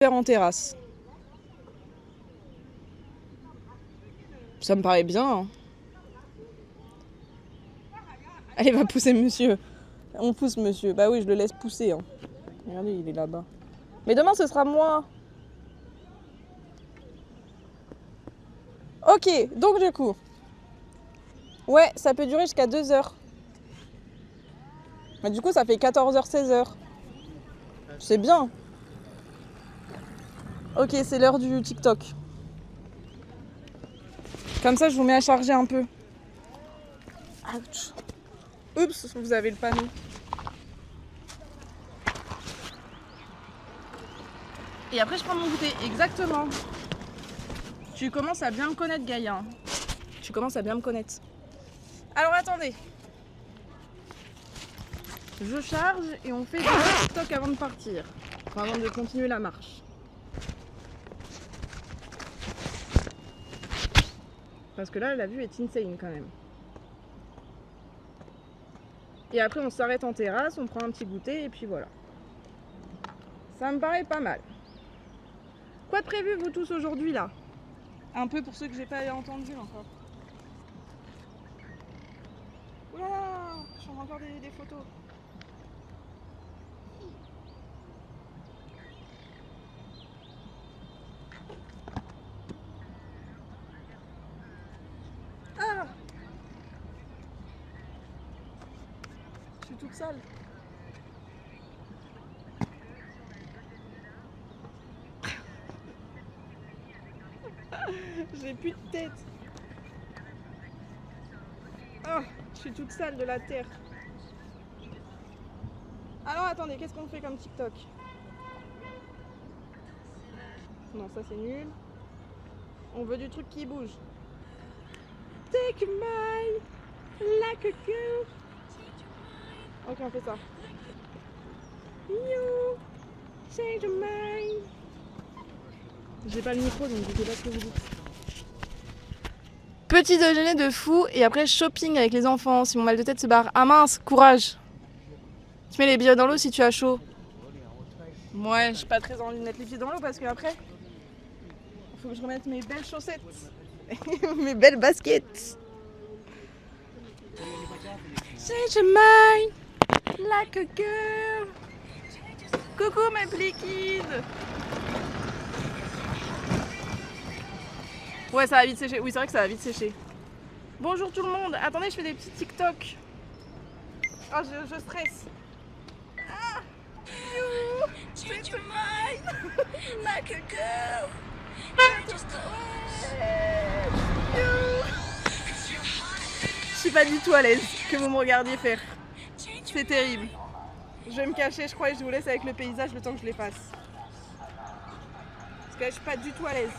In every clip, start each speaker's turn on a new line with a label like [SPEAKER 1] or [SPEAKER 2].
[SPEAKER 1] faire en terrasse. Ça me paraît bien. Hein. Allez, va pousser monsieur. On pousse monsieur. Bah oui, je le laisse pousser. Hein. Regardez, il est là-bas. Mais demain, ce sera moi. Ok, donc du coup. Ouais, ça peut durer jusqu'à 2h. Mais du coup, ça fait 14h, 16h. C'est bien. Ok, c'est l'heure du TikTok. Comme ça, je vous mets à charger un peu. Ouch. Oups, vous avez le panneau. Et après, je prends mon goûter. Exactement. Tu commences à bien me connaître, Gaïa. Tu commences à bien me connaître. Alors, attendez. Je charge et on fait du TikTok avant de partir. Enfin, avant de continuer la marche. Parce que là, la vue est insane quand même. Et après, on s'arrête en terrasse, on prend un petit goûter et puis voilà. Ça me paraît pas mal. Quoi de prévu, vous tous, aujourd'hui, là? Un peu pour ceux que j'ai pas entendu encore. Oula, je prends encore des photos. Ah! Je suis toute sale. J'ai plus de tête. Oh, je suis toute sale de la terre. Alors attendez, qu'est-ce qu'on fait comme TikTok? Non, ça c'est nul. On veut du truc qui bouge. Take your mind like a girl. Ok, on fait ça. You change your mind. J'ai pas le micro donc je sais pas ce que vous dites. Petit déjeuner de fou et après shopping avec les enfants. Si mon mal de tête se barre. Ah mince, courage. Tu mets les billets dans l'eau si tu as chaud. Ouais, je suis pas très envie de mettre les pieds dans l'eau parce que après, il faut que je remette mes belles chaussettes. Mes belles baskets. Change your mind like a girl. Coucou mes pliquides. Ouais, ça va vite sécher. Oui, c'est vrai que ça va vite sécher. Bonjour tout le monde. Attendez, je fais des petits TikTok. Oh, je stresse. Ah, you change your mind like a girl. Je suis pas du tout à l'aise que vous me regardiez faire. C'est terrible. Je vais me cacher, je crois, et je vous laisse avec le paysage le temps que je les fasse. Parce que là, je suis pas du tout à l'aise.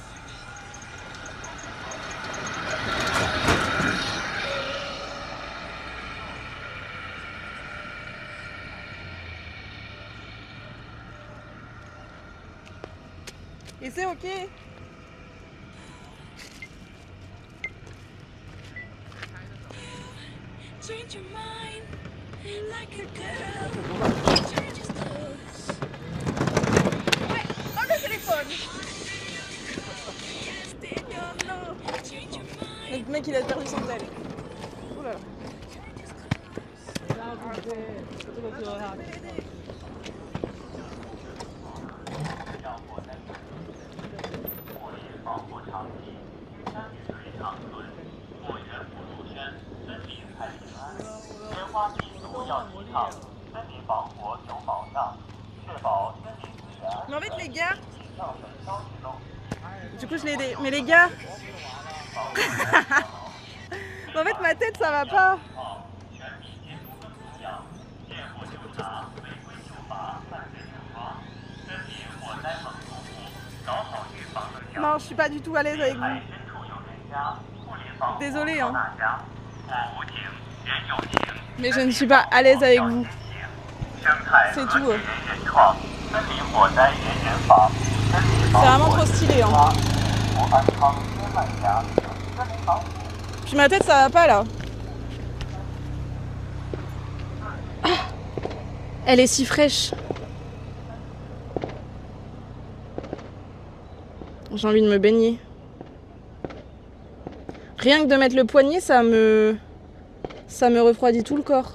[SPEAKER 1] Et c'est ok. Change your mind like a girl. Ouais, dans le téléphone. Le mec il a perdu son tel. Oh là là. Mais en fait les gars, du coup je l'ai aidé, mais les gars, mais en fait ma tête ça va pas. Non, je suis pas du tout à l'aise avec vous. Désolée hein. Mais je ne suis pas à l'aise avec vous. C'est tout. C'est vraiment trop stylé hein. Puis ma tête ça va pas là. Elle est si fraîche. J'ai envie de me baigner. Rien que de mettre le poignet, ça me refroidit tout le corps.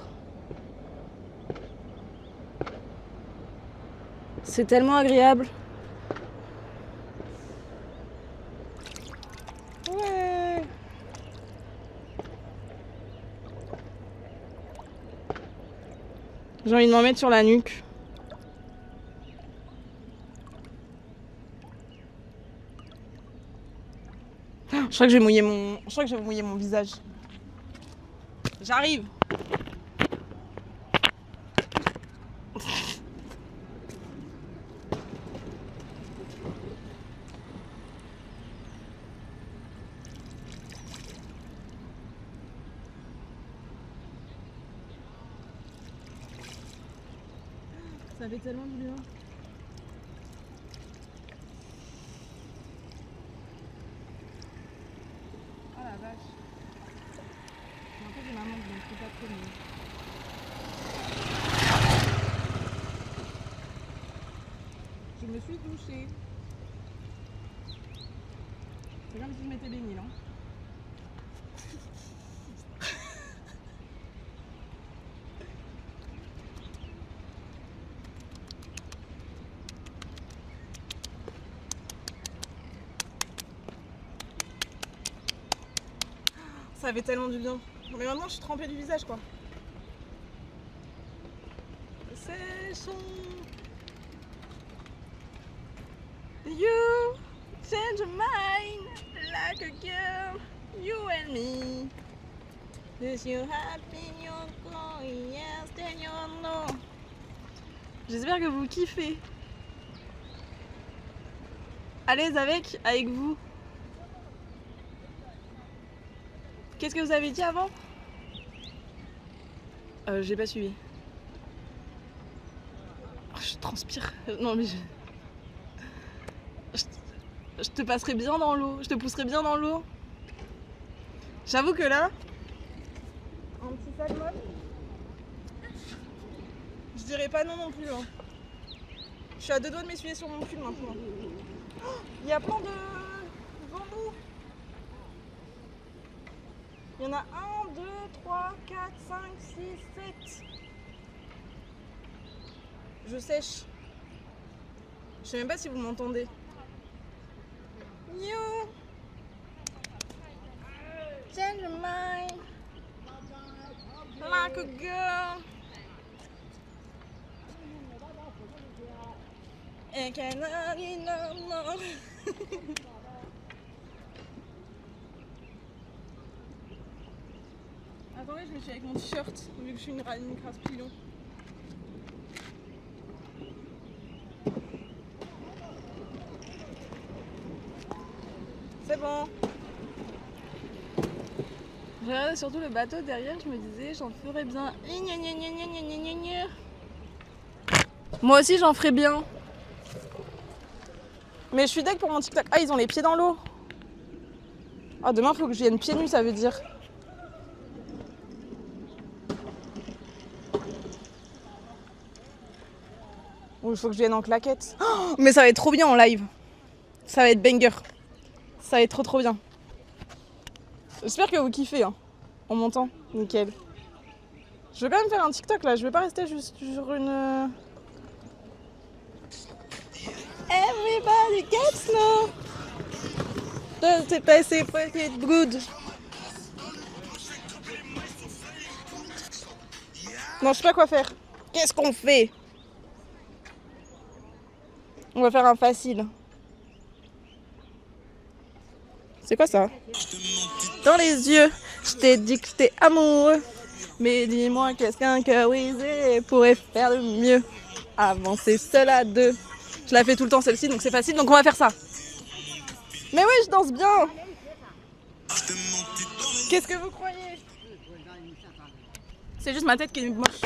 [SPEAKER 1] C'est tellement agréable. Ouais. J'ai envie de m'en mettre sur la nuque. Je crois que je vais mouiller mon visage. J'arrive. Ça fait tellement du bien. Oh la vache. En fait, j'ai maman, donc c'est pas trop mieux. Je me suis douchée. C'est comme si je m'étais baignée, non? Ça fait tellement du bien. Mais maintenant, je suis trempée du visage, quoi. Séchons. You change your mind like a girl, you and me. This you happy, you're going, yes, then you know. J'espère que vous kiffez. À l'aise avec vous. Qu'est-ce que vous avez dit avant? J'ai pas suivi. Oh, je transpire. Non mais je te passerai bien dans l'eau. Je te pousserai bien dans l'eau. J'avoue que là, un petit salmon, je dirais pas non plus. Hein. Je suis à 2 doigts de m'essuyer sur mon pull maintenant. Il y a plein de bambous. Il y en a 1, 2, 3, 4, 5, 6, 7. Je sèche. Je sais même pas si vous m'entendez. You change your mind like a girl. And cannot no. Attendez, je me suis avec mon t-shirt, vu que je suis une crasse pilon. C'est bon. Je regardais surtout le bateau derrière, je me disais, j'en ferais bien. Moi aussi, j'en ferais bien. Mais je suis deg pour mon TikTok. Ah, ils ont les pieds dans l'eau. Ah, demain, il faut que je vienne pieds nus, ça veut dire. Ou il faut que je vienne en claquette. Oh, mais ça va être trop bien en live. Ça va être banger. Ça va être trop bien. J'espère que vous kiffez, hein, en montant. Nickel. Je vais quand même faire un TikTok là. Je vais pas rester juste sur une... Everybody gets no. C'est passé pretty good. Non, je sais pas quoi faire. Qu'est-ce qu'on fait? On va faire un facile. C'est quoi ça? Dans les yeux, je t'ai dit que j'étais amoureux. Mais dis-moi qu'est-ce qu'un cœur brisé pourrait faire de mieux? Avancer seul à deux. Je la fais tout le temps celle-ci, donc c'est facile, donc on va faire ça. Mais oui, je danse bien. Qu'est-ce que vous croyez? C'est juste ma tête qui est moche.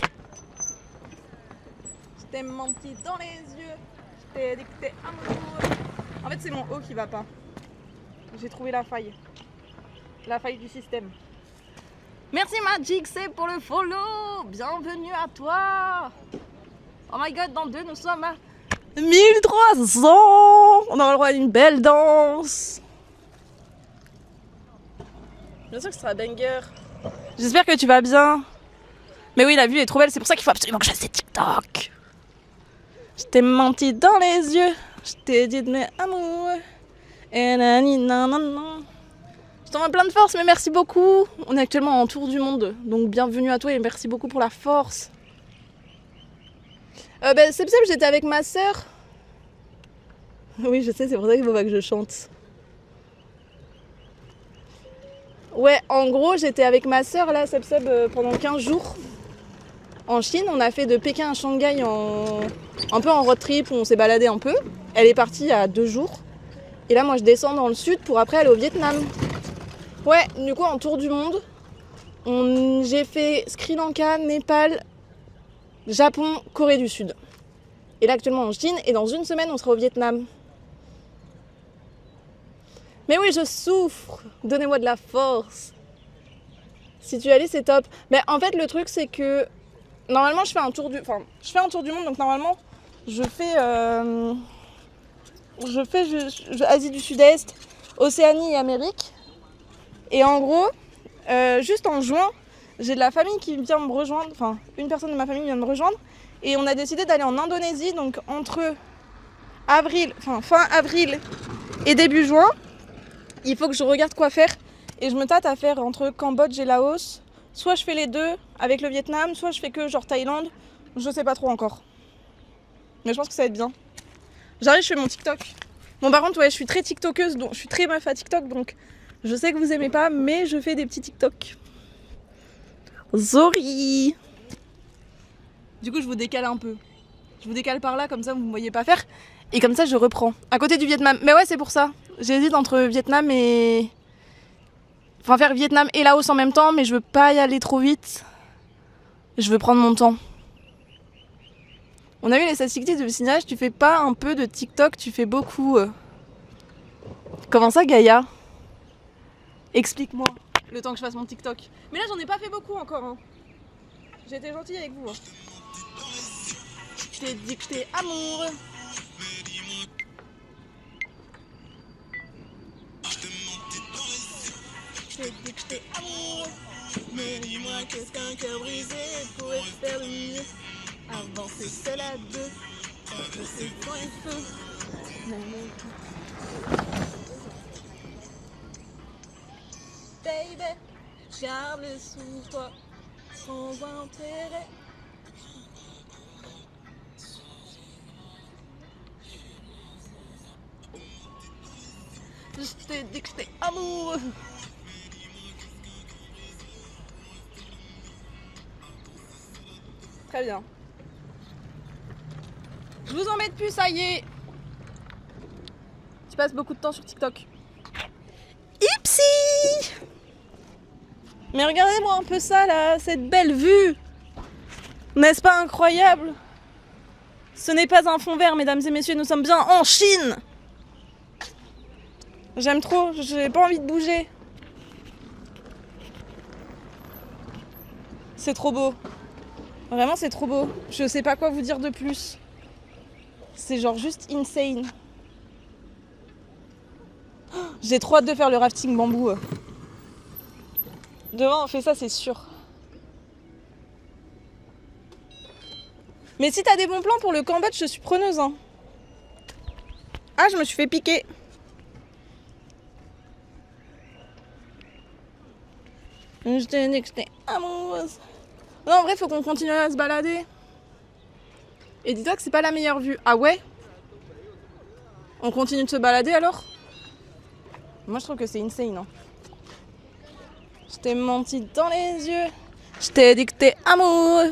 [SPEAKER 1] Je t'ai menti dans les yeux. Je t'ai dit que t'es amoureux. En fait, c'est mon haut qui va pas. J'ai trouvé la faille. La faille du système. Merci Magic, c'est pour le follow. Bienvenue à toi. Oh my god, dans 2, nous sommes à 1300. on aura le droit à une belle danse. Bien sûr que ce sera banger. J'espère que tu vas bien. Mais oui, la vue est trop belle, c'est pour ça qu'il faut absolument que je fasse des TikTok. Je t'ai menti dans les yeux, je t'ai dit de mes amours. Et nani nanana. Je t'envoie plein de force, mais merci beaucoup. On est actuellement en tour du monde, donc bienvenue à toi et merci beaucoup pour la force. C'est possible, j'étais avec ma sœur. Oui, je sais, c'est pour ça qu'il faut pas que je chante. Ouais, en gros, j'étais avec ma sœur là, Seb, pendant 15 jours en Chine. On a fait de Pékin à Shanghai un peu en road trip, où on s'est baladé un peu. Elle est partie à 2 jours. Et là, moi, je descends dans le sud pour après aller au Vietnam. Ouais, du coup, en tour du monde, j'ai fait Sri Lanka, Népal, Japon, Corée du Sud. Et là, actuellement en Chine, et dans une semaine, on sera au Vietnam. Mais oui, je souffre. Donnez-moi de la force. Si tu y allais, c'est top. Mais en fait, le truc, c'est que normalement, je fais un tour du monde. Donc normalement, je fais Asie du Sud-Est, Océanie et Amérique. Et en gros, juste en juin, j'ai de la famille qui vient me rejoindre. Enfin, une personne de ma famille vient me rejoindre. Et on a décidé d'aller en Indonésie. Donc entre fin avril et début juin, il faut que je regarde quoi faire. Et je me tâte à faire entre Cambodge et Laos. Soit je fais les deux avec le Vietnam, soit je fais que genre Thaïlande. Je sais pas trop encore. Mais je pense que ça va être bien. J'arrive, je fais mon TikTok. Bon, par contre, ouais, je suis très TikTokeuse, donc je suis très meuf à TikTok, donc je sais que vous aimez pas, mais je fais des petits TikTok. Sorry. Du coup, je vous décale un peu. Je vous décale par là, comme ça vous me voyez pas faire. Et comme ça, je reprends. À côté du Vietnam. Mais ouais, c'est pour ça. J'hésite entre Vietnam et... Enfin, faire Vietnam et Laos en même temps, mais je veux pas y aller trop vite. Je veux prendre mon temps. On a vu les statistiques de signage, tu fais pas un peu de TikTok, tu fais beaucoup. Comment ça, Gaïa? Explique-moi, le temps que je fasse mon TikTok. Mais là, j'en ai pas fait beaucoup encore. Hein. J'ai été gentille avec vous. Hein. Je t'ai dit que t'es amour. Je t'ai dit que t'es amour. Mais dis-moi qu'est-ce qu'un cœur brisé pourrait faire de mieux. Avancer seul à deux. Je sais quand il faut. Baby, garde-le sous toi, sans intérêt. Je t'ai dit que j'étais amoureux. Très bien. Je vous embête plus, ça y est. Tu passes beaucoup de temps sur TikTok. Ipsy! Mais regardez-moi un peu ça là, cette belle vue. N'est-ce pas incroyable? Ce n'est pas un fond vert, mesdames et messieurs, nous sommes bien en Chine. J'aime trop, j'ai pas envie de bouger. C'est trop beau. Vraiment, c'est trop beau. Je sais pas quoi vous dire de plus. C'est genre juste insane. J'ai trop hâte de faire le rafting bambou. Demain, on fait ça, c'est sûr. Mais si t'as des bons plans pour le Cambodge, je suis preneuse. Hein. Ah, je me suis fait piquer. Je t'ai dit que j'étais amoureuse. Non, en vrai, faut qu'on continue à se balader. Et dis-toi que c'est pas la meilleure vue. Ah ouais? On continue de se balader alors? Moi, je trouve que c'est insane. Hein. Je t'ai menti dans les yeux. Je t'ai dit que t'es amoureux.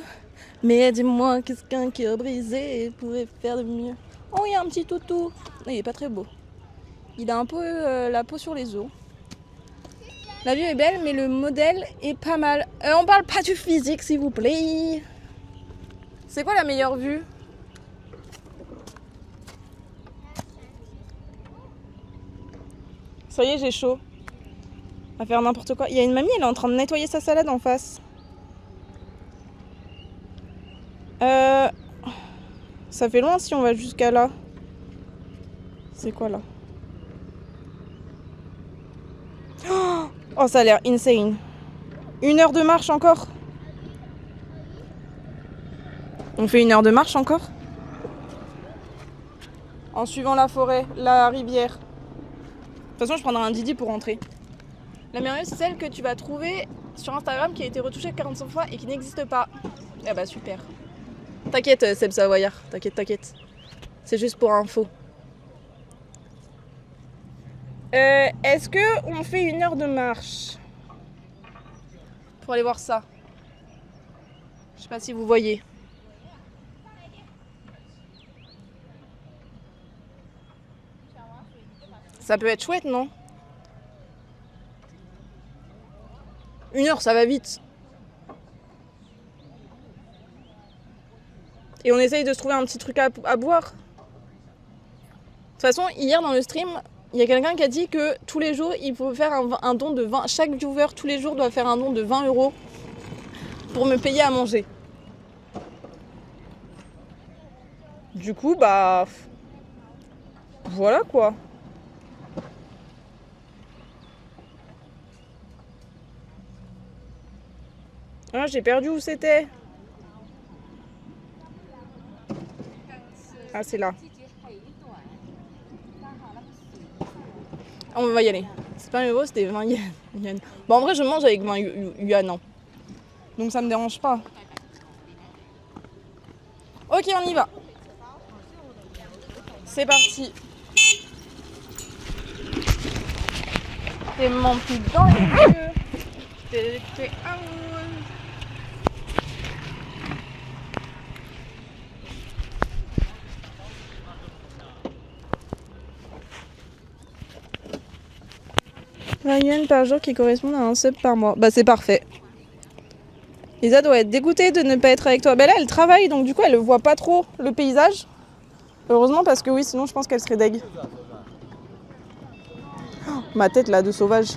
[SPEAKER 1] Mais dis-moi, qu'est-ce qu'un cœur brisé pourrait faire de mieux? Oh, il y a un petit toutou. Il est pas très beau. Il a un peu la peau sur les os. La vue est belle, mais le modèle est pas mal. On parle pas du physique, s'il vous plaît. C'est quoi la meilleure vue? Ça y est, j'ai chaud. À faire n'importe quoi. Il y a une mamie, elle est en train de nettoyer sa salade en face. Ça fait loin si on va jusqu'à là. C'est quoi là? Oh, ça a l'air insane. 1 heure de marche encore? On fait 1 heure de marche encore? En suivant la forêt, la rivière. De toute façon, je prendrai un Didi pour rentrer. La merveille, c'est celle que tu vas trouver sur Instagram qui a été retouchée 45 fois et qui n'existe pas. Ah bah super. T'inquiète, Seb Savoyard. T'inquiète. C'est juste pour info. Est-ce que on fait 1 heure de marche pour aller voir ça? Je sais pas si vous voyez. Ça peut être chouette, non? 1 heure, ça va vite. Et on essaye de se trouver un petit truc à boire. De toute façon, hier dans le stream, il y a quelqu'un qui a dit que tous les jours, il faut faire un don de 20... Chaque viewer, tous les jours, doit faire un don de 20 € pour me payer à manger. Du coup, bah... Voilà quoi. Ah, j'ai perdu où c'était. Ah, c'est là. On va y aller. C'est pas 1 €, c'était 20 yens. Bon, en vrai, je mange avec 20 yuan. Donc ça me dérange pas. Ok, on y va. C'est parti. T'es mon plus dans les yeux. T'es amoureuse. Yuan par jour qui correspondent à un sub par mois. Bah c'est parfait. Lisa doit être dégoûtée de ne pas être avec toi. Bah là elle travaille donc du coup elle voit pas trop le paysage. Heureusement parce que oui sinon je pense qu'elle serait deg. Oh, ma tête là de sauvage.